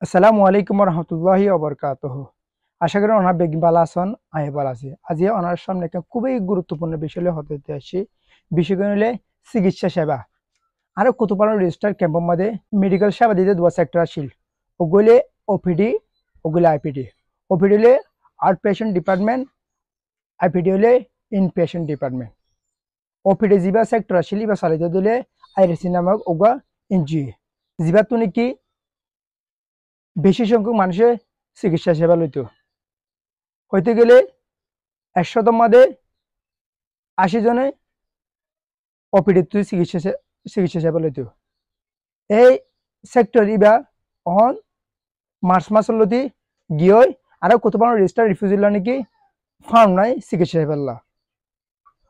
আসসালামু আলাইকুম রহমতুল্লাহি ওবরকাতুহ। আশা করি ওনার বেগিং ভালো আছেন, আমি ভালো আছি। আজকে ওনার সামনে একটা খুবই গুরুত্বপূর্ণ বিষয় হতে আসছি। বিষয়গুলো হলে চিকিৎসা সেবা। আরো কতবার রেজিস্টার ক্যাম্পের মধ্যে মেডিকেল সেবা দিতে দুয়া সেক্টর আসিল। ওগুলি ওপিডি, ওগুলি আইপিডি। ওপিডি হলে আউট পেশেন্ট ডিপার্টমেন্ট, আইপিডি হলে ইন পেশেন্ট ডিপার্টমেন্ট। ওপিডি জিবা সেক্টর আসিল বা চালিত দিলে আইরেসি নামক ওগা এনজিও জিবা তো নাকি বেশি সংখ্যক মানুষের চিকিৎসা সেবা লইত হইতে গেলে 100 মধ্যে 80 জনে ওপিডি চিকিৎসা সেবা লইত। এই সেক্টর ইবা অহন মার্চ মাসলতি গিয়ে আরো কতবার রেজিস্টার রিফিউজিল নাকি ফার্ম নাই চিকিৎসা সেবা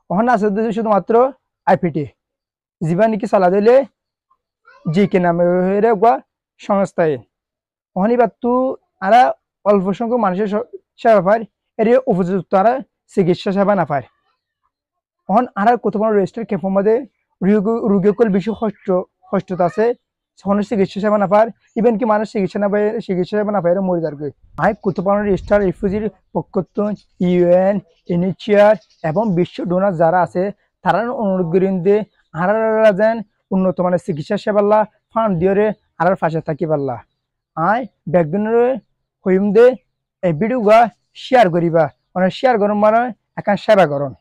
অহন আছে শুধুমাত্র আইপিটি জিবা নাকি চালা দিলে জি কে নামে সংস্থায় অহনি বাতু আরা অল্প সংখ্যক মানুষের সেবা পায় এর উপযুক্ত আরা চিকিৎসা সেবা না পায়। অহন আরা কতবার রেজিস্টার ক্যাম্পের মধ্যে রোগীকল বেশি কষ্টতা আছে সহনের চিকিৎসা সেবা না পায়। ইভেন কি মানুষ চিকিৎসা সেবা না পায় মরে যার আই কতবার রেজিস্টার রিফিউজির পক্ষত্ব ইউএন ইউনিচিয়ার এবং বিশ্ব ডোনার যারা আছে তারা অনুরোধ করেন যে আরা যেন উন্নত মানের চিকিৎসা সেবা ফান্ড দিয়ে আরার পাশে থাকি পারলা। আই ব্যাকদিনের হইম দে এই ভিডিও শেয়ার করিবা মানে শেয়ার করুন মানে একান সেবা করুন।